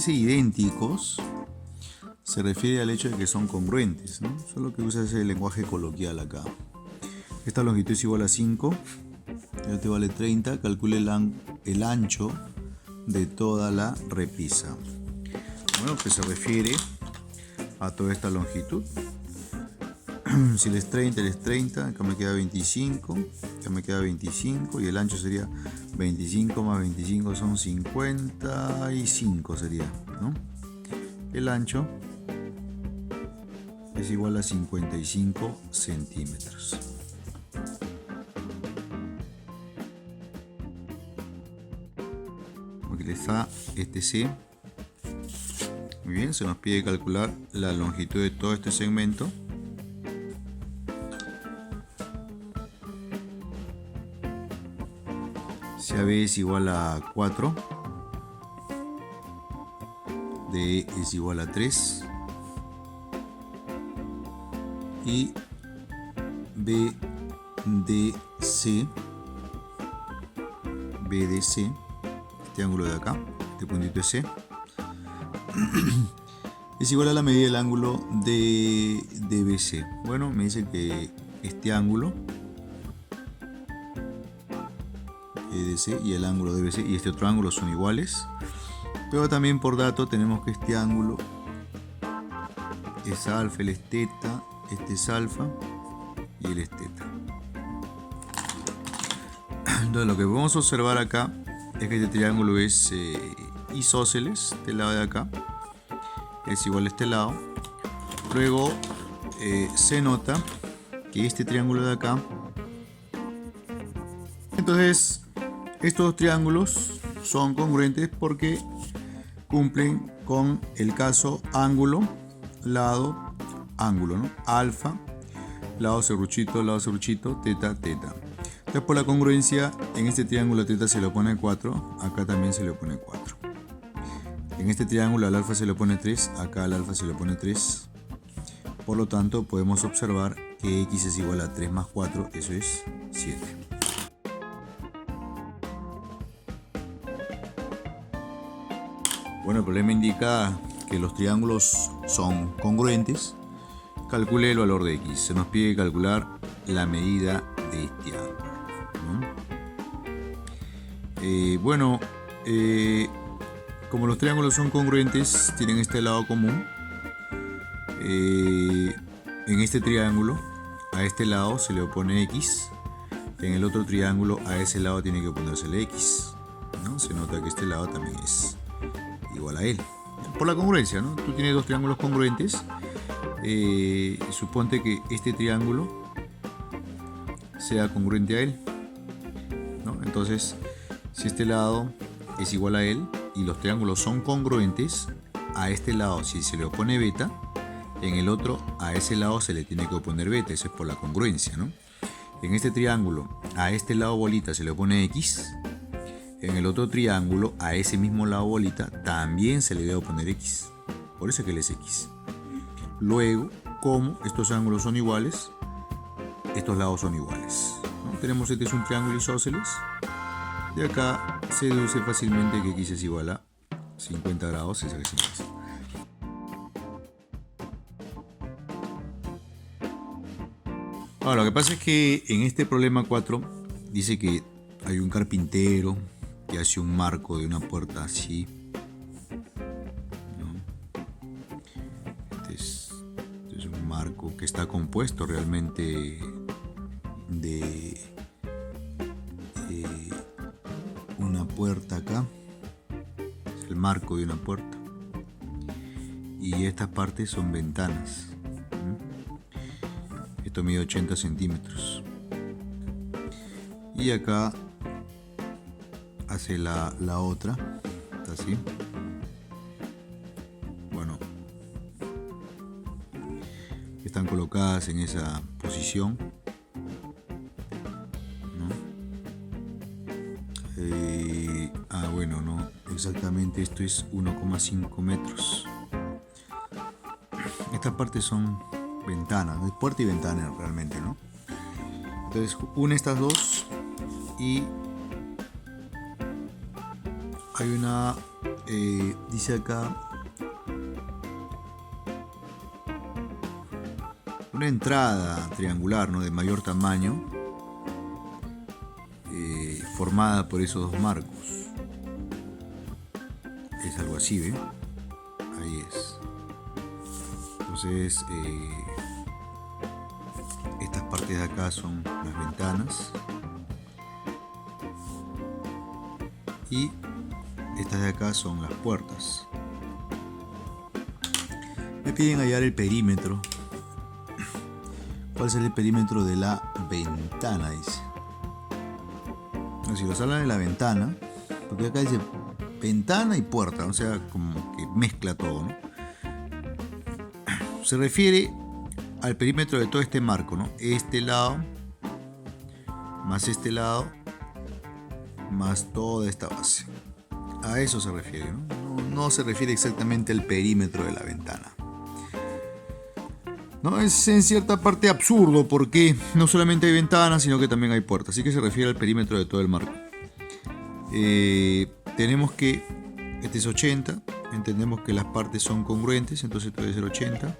dice idénticos, se refiere al hecho de que son congruentes, ¿no? Solo que usa ese lenguaje coloquial acá. Esta longitud es igual a 5, este vale 30, calcule el ancho de toda la repisa. Bueno, que se refiere a toda esta longitud. Si él es 30, él es 30, acá me queda 25, acá me queda 25 y el ancho sería 25 más 25 son 55 sería, ¿no? El ancho es igual a 55 centímetros. Aquí le está este C. Muy bien, se nos pide calcular la longitud de todo este segmento. Si AB es igual a 4, DE es igual a 3 y BDC, este ángulo de acá, este puntito es C, es igual a la medida del ángulo de DBC. Bueno, me dice que este ángulo EDC y el ángulo DBC y este otro ángulo son iguales, pero también por dato tenemos que este ángulo es alfa, él es teta, este es alfa y él es teta. Entonces lo que podemos observar acá es que este triángulo es isósceles, este lado de acá es igual a este lado. Luego se nota que este triángulo de acá, entonces estos dos triángulos son congruentes porque cumplen con el caso ángulo, lado, ángulo, ¿no? Alfa, lado serruchito, teta, teta. Entonces por la congruencia en este triángulo teta se le pone 4, acá también se le pone 4. En este triángulo al alfa se le pone 3, acá al alfa se le pone 3. Por lo tanto podemos observar que x es igual a 3 más 4, eso es 7. Bueno, el problema indica que los triángulos son congruentes. Calcule el valor de x. Se nos pide calcular la medida de este ángulo, ¿no? Como los triángulos son congruentes, tienen este lado común. En este triángulo, a este lado se le opone x. En el otro triángulo, a ese lado tiene que oponérsele x, ¿no? Se nota que este lado también es igual a él. Por la congruencia, ¿no? Tú tienes dos triángulos congruentes. Suponte que este triángulo sea congruente a él, ¿no? Entonces, si este lado es igual a él y los triángulos son congruentes, a este lado si se le opone beta, en el otro a ese lado se le tiene que oponer beta. Eso es por la congruencia, ¿no? En este triángulo a este lado bolita se le opone x. En el otro triángulo, a ese mismo lado bolita, también se le debe poner x. Por eso es que él es x. Luego, como estos ángulos son iguales, estos lados son iguales, ¿no? Tenemos este es un triángulo isósceles. De acá se deduce fácilmente que x es igual a 50 grados. Esa que es simple. Ahora, lo que pasa es que en este problema 4 dice que hay un carpintero que hace un marco de una puerta así, ¿no? Este es un marco que está compuesto realmente de una puerta acá, es el marco de una puerta, y estas partes son ventanas. Esto mide 80 centímetros y acá hace la otra, está así. Bueno, están colocadas en esa posición, ¿no? Bueno, no, exactamente esto es 1,5 metros. Estas partes son ventanas, ¿no? Es puerta y ventana realmente, ¿no? Entonces une estas dos y hay una dice acá una entrada triangular, ¿no?, de mayor tamaño, formada por esos dos marcos. Es algo así, ¿ve? Ahí es. Entonces, estas partes de acá son las ventanas y estas de acá son las puertas. Me piden hallar el perímetro. ¿Cuál es el perímetro de la ventana? Dice. Si nos hablan de la ventana, porque acá dice ventana y puerta, o sea, como que mezcla todo, ¿no? Se refiere al perímetro de todo este marco, ¿no? Este lado, más este lado, más toda esta base. A eso se refiere, ¿no? No se refiere exactamente al perímetro de la ventana. No, es en cierta parte absurdo porque no solamente hay ventanas, sino que también hay puertas. Así que se refiere al perímetro de todo el marco. Tenemos que este es 80. Entendemos que las partes son congruentes, entonces esto debe ser 80.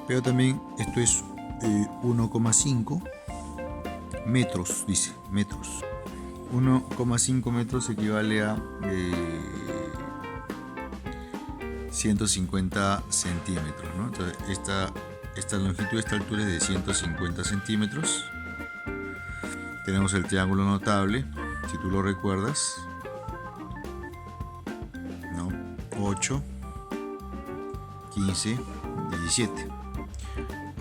Pero también esto es 1,5 metros, dice, metros. 1,5 metros equivale a 150 centímetros, ¿no? Entonces esta longitud, esta altura es de 150 centímetros. Tenemos el triángulo notable, si tú lo recuerdas, ¿no? 8, 15, 17,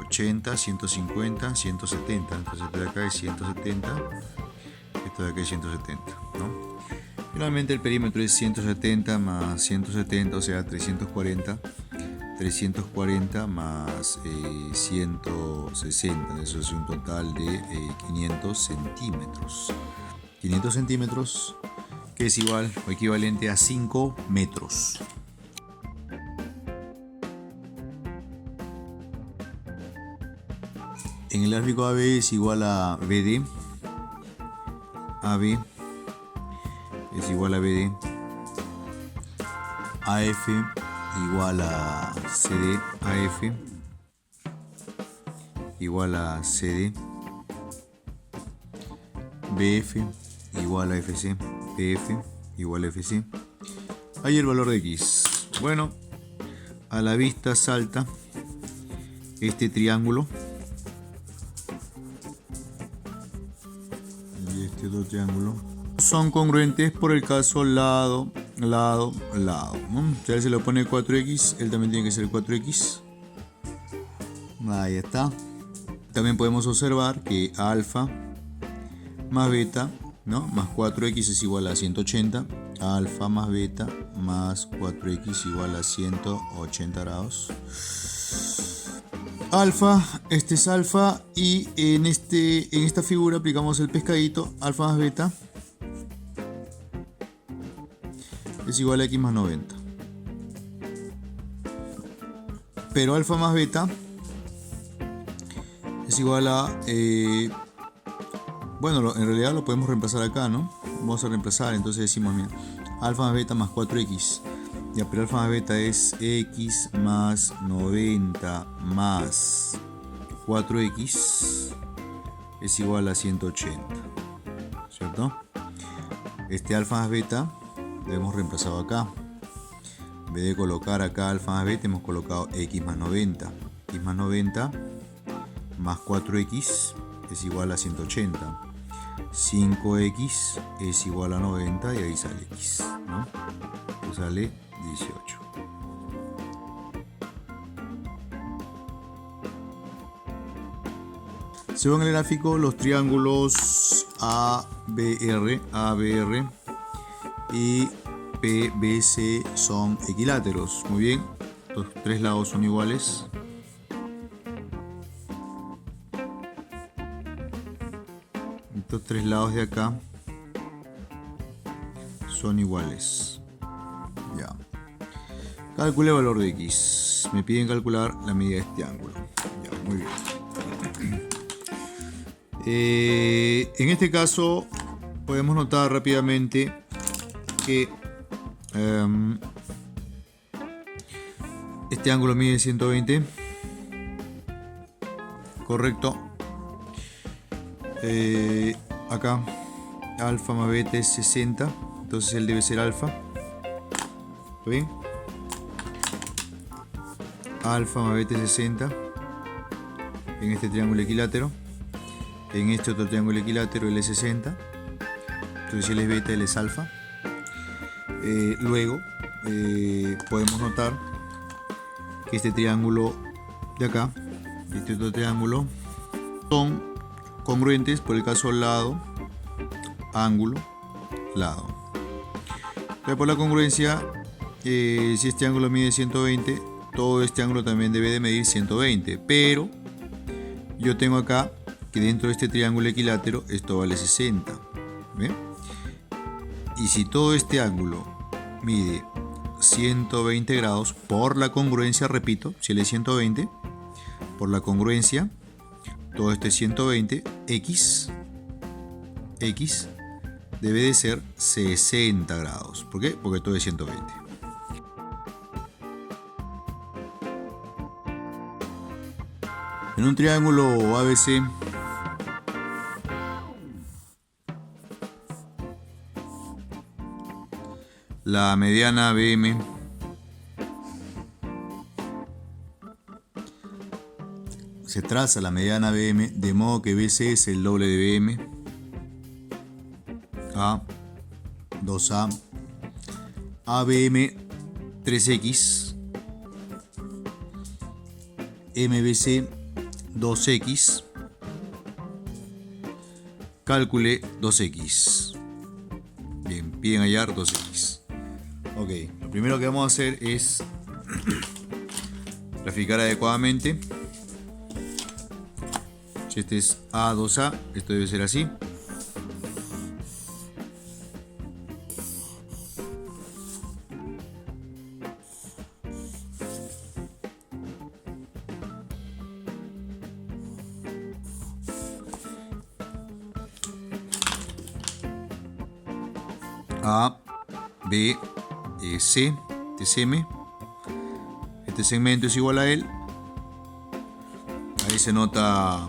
80, 150, 170. Entonces esto de acá es 170, esto de acá es 170, ¿no? Finalmente el perímetro es 170 más 170, o sea 340. 340 más 160, eso es un total de 500 centímetros. 500 centímetros, que es igual o equivalente a 5 metros. En el gráfico AB es igual a BD. AB es igual a BD. AF igual a CD, AF igual a CD, BF igual a FC, PF igual a FC. Ahí el valor de X. Bueno, a la vista salta este triángulo y este otro triángulo. Son congruentes por el caso lado, lado, lado, ¿no? Si a él se le pone 4x, él también tiene que ser 4x. Ahí está. También podemos observar que alfa más beta, ¿no?, más 4x es igual a 180. Alfa más beta más 4x igual a 180 grados. Alfa, este es alfa, y en esta figura aplicamos el pescadito. Alfa más beta es igual a x más 90. Pero alfa más beta es igual a... bueno, en realidad lo podemos reemplazar acá, ¿no? Vamos a reemplazar, entonces decimos, mira, alfa más beta más 4x. Ya, pero alfa más beta es x más 90 más 4x es igual a 180. ¿Cierto? Este alfa más beta lo hemos reemplazado acá. En vez de colocar acá alfa más beta, hemos colocado x más 90. X más 90 más 4x es igual a 180. 5x es igual a 90 y ahí sale x, ¿no? Pues sale 18. Según el gráfico, los triángulos ABR y PBC son equiláteros. Muy bien, los tres lados son iguales. Estos tres lados de acá son iguales. Ya. Calcule el valor de x. Me piden calcular la medida de este ángulo. Ya, muy bien. En este caso podemos notar rápidamente que Este ángulo mide 120. Correcto. Acá alfa más beta es 60. Entonces él debe ser alfa. ¿Está bien? Alfa más beta es 60. En este triángulo equilátero. En este otro triángulo equilátero él es 60. Entonces él es beta, él es alfa. Luego podemos notar que este triángulo de acá, este otro triángulo, son congruentes por el caso lado, ángulo, lado. Entonces, por la congruencia, si este ángulo mide 120, todo este ángulo también debe de medir 120. Pero yo tengo acá que dentro de este triángulo equilátero esto vale 60. ¿Ven? Y si todo este ángulo mide 120 grados, por la congruencia, repito, si él es 120, por la congruencia, todo esto es 120, x debe de ser 60 grados. ¿Por qué? Porque todo es 120. En un triángulo ABC, la mediana BM se traza la mediana BM de modo que BC es el doble de BM. A, 2A, ABM 3X, MBC 2X, calcule 2X. Bien, piden hallar 2X. Ok, lo primero que vamos a hacer es graficar adecuadamente. Si este es A2A, esto debe ser así. A, B, C, este es M. Este segmento es igual a él. Ahí se nota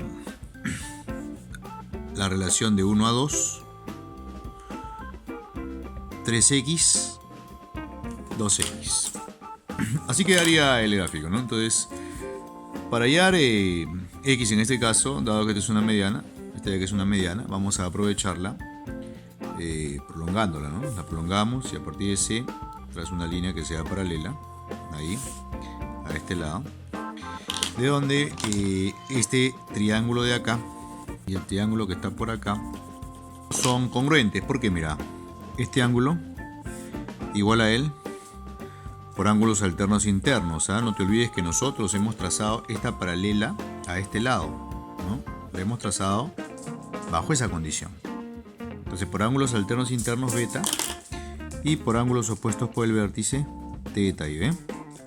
la relación de 1 a 2. 3x, 2x. Así quedaría el gráfico, ¿no? Entonces, para hallar x en este caso, dado que esta es una mediana, esta ya que es una mediana, vamos a aprovecharla prolongándola, ¿no? La prolongamos y a partir de C trazo una línea que sea paralela, ahí, a este lado, de donde este triángulo de acá y el triángulo que está por acá son congruentes, porque mira, este ángulo igual a él por ángulos alternos internos, ¿ah? No te olvides que nosotros hemos trazado esta paralela a este lado, ¿no? La hemos trazado bajo esa condición. Entonces, por ángulos alternos internos beta y por ángulos opuestos por el vértice teta, y ¿ven?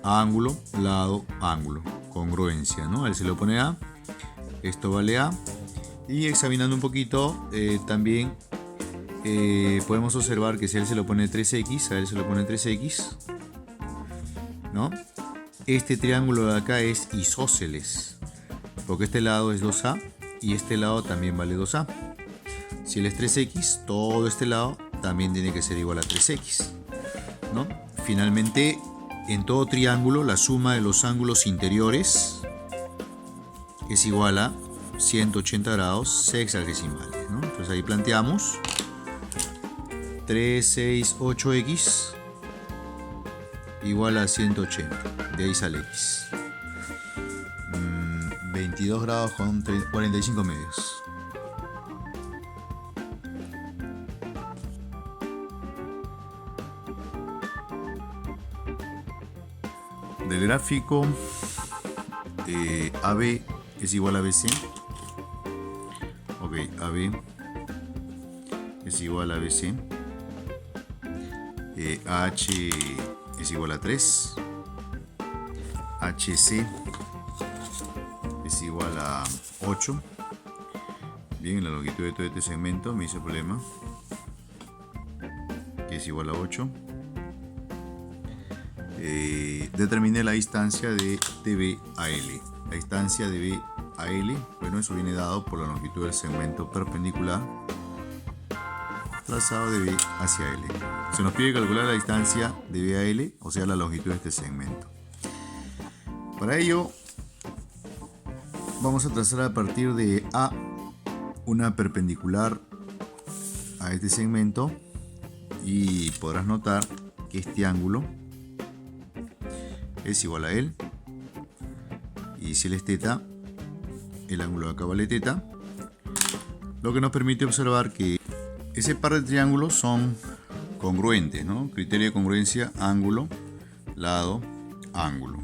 Ángulo, lado, ángulo, congruencia, ¿no? A él se le pone A, esto vale A. Y examinando un poquito, también podemos observar que si a él se le pone 3x, a él se le pone 3x, ¿no? Este triángulo de acá es isósceles, porque este lado es 2A y este lado también vale 2A. Si él es 3x, todo este lado también tiene que ser igual a 3x, ¿no? Finalmente, en todo triángulo, la suma de los ángulos interiores es igual a 180 grados sexagesimales, ¿no? Entonces ahí planteamos 3, 6, 8x igual a 180. De ahí sale x. 22 grados con 45 medios. Del gráfico AB es igual a BC. Ok, AB es igual a BC. AH es igual a 3. HC es igual a 8. Bien, la longitud de todo este segmento me hizo problema, que es igual a 8. determine la distancia de B a L. La distancia de B a L, bueno, eso viene dado por la longitud del segmento perpendicular trazado de B hacia L. Se nos pide calcular la distancia de B a L, o sea, la longitud de este segmento. Para ello, vamos a trazar a partir de A una perpendicular a este segmento y podrás notar que este ángulo es igual a él, y si él es teta, el ángulo de acá vale teta, lo que nos permite observar que ese par de triángulos son congruentes, ¿no? Criterio de congruencia: ángulo, lado, ángulo.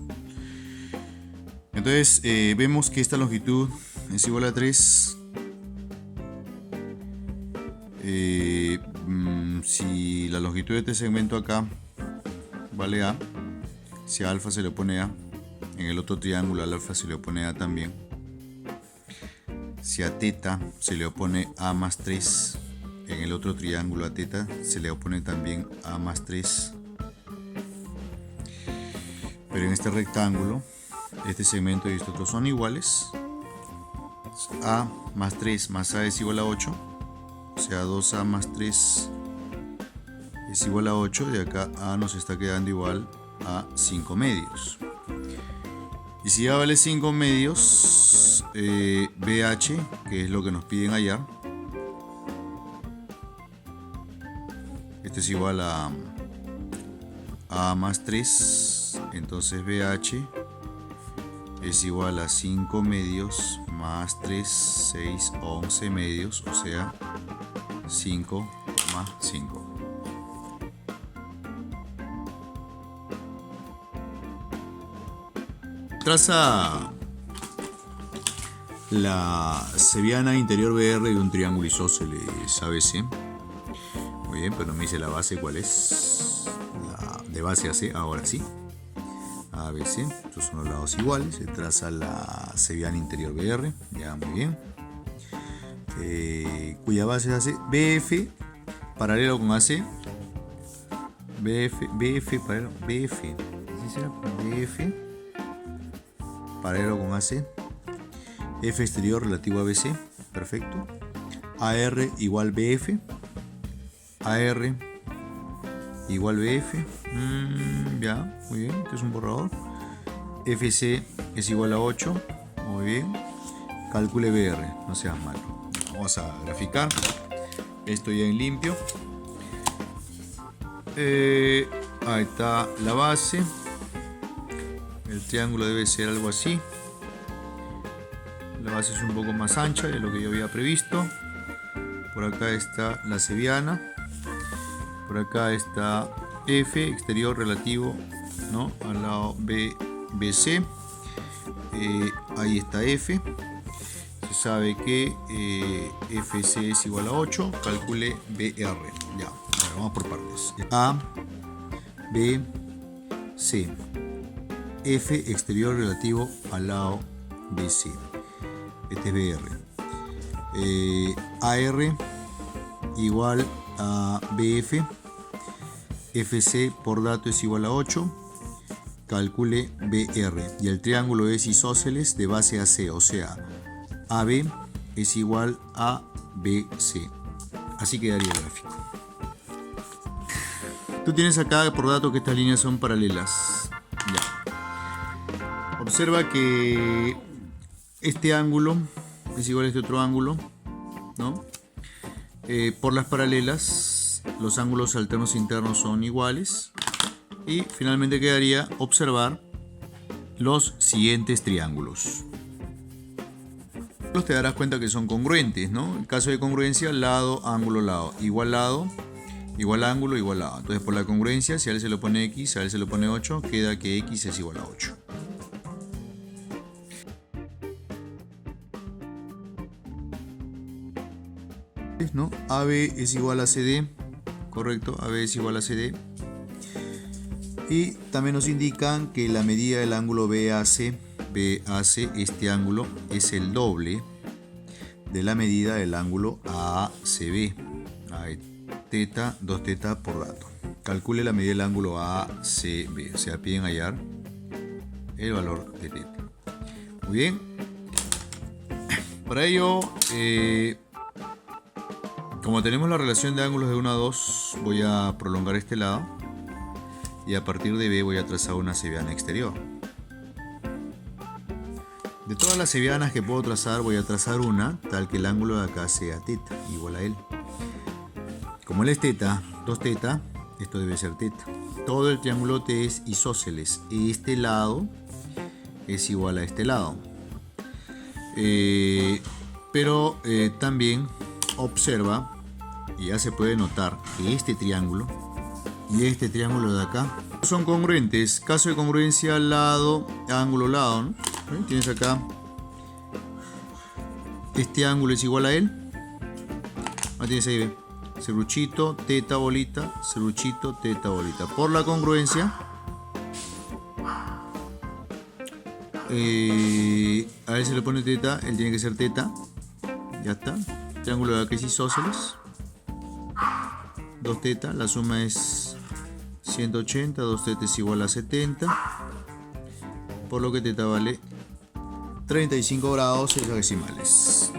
Entonces vemos que esta longitud es igual a 3. Si la longitud de este segmento acá vale A, si a alfa se le opone A, en el otro triángulo al alfa se le opone A también. Si a teta se le opone A más 3, en el otro triángulo a teta se le opone también A más 3. Pero en este rectángulo, este segmento y este otro son iguales. A más 3 más A es igual a 8. O sea, 2A más 3 es igual a 8. De acá A nos está quedando igual a 5 medios. Y si A vale 5 medios, BH, que es lo que nos piden hallar, este es igual a A más 3. Entonces BH es igual a 5 medios más 3, 6, 11 medios, o sea, 5,5. Traza la seviana interior BR de un triángulo isósceles ABC. Muy bien, pero no me dice la base cuál es. La de base a C, ahora sí. ABC, estos son los lados iguales. Se traza la seviana interior BR, ya muy bien. Cuya base es AC. BF paralelo con AC. BF paralelo. BF. BF paralelo con AC. F exterior relativo a BC. Perfecto. AR igual BF. AR igual BF. Ya, muy bien. Este es un borrador. FC es igual a 8. Muy bien. Calcule BR. No seas malo. Vamos a graficar esto ya en limpio. Ahí está la base. El triángulo debe ser algo así. La base es un poco más ancha de lo que yo había previsto. Por acá está la seviana. Por acá está F, exterior relativo, ¿no?, al lado BC. Ahí está F. Se sabe que FC es igual a 8. Calcule BR. Ya, ahora vamos por partes. A, B, C. F exterior relativo al lado BC. Este es BR. AR igual a BF. FC por dato es igual a 8. Calcule BR. Y el triángulo es isósceles de base a C, o sea, AB es igual a BC. Así quedaría el gráfico. Tú tienes acá por dato que estas líneas son paralelas. Ya. Observa que este ángulo es igual a este otro ángulo, ¿no? Por las paralelas, los ángulos alternos internos son iguales. Y finalmente quedaría observar los siguientes triángulos. Te darás cuenta que son congruentes, ¿no? En caso de congruencia, lado, ángulo, lado. Igual ángulo, igual lado. Entonces, por la congruencia, si a él se le pone X, a él se le pone 8, queda que X es igual a 8. ¿No? AB es igual a CD. Correcto, AB es igual a CD. Y también nos indican que la medida del ángulo BAC, este ángulo, es el doble de la medida del ángulo ACB. Ahí teta, 2 teta por lado. Calcule la medida del ángulo ACB, o sea, piden hallar el valor de teta. Muy bien. Para ello, como tenemos la relación de ángulos de 1 a 2, voy a prolongar este lado y a partir de B voy a trazar una cebiana exterior. De todas las cebianas que puedo trazar, voy a trazar una tal que el ángulo de acá sea teta, igual a él. Como él es teta, 2 teta, esto debe ser teta. Todo el triangulote es isósceles. Este lado es igual a este lado. Pero también observa, y ya se puede notar, que este triángulo y este triángulo de acá son congruentes. Caso de congruencia, lado, ángulo, lado, ¿no? Tienes acá, este ángulo es igual a él. Tienes ahí, ve, serruchito, teta, bolita, serruchito, teta, bolita. Por la congruencia, a él se le pone teta, él tiene que ser teta. Ya está. Triángulo de acá es isósceles. 2 teta, la suma es 180, 2 teta es igual a 70. Por lo que teta vale 35 grados hexadecimales.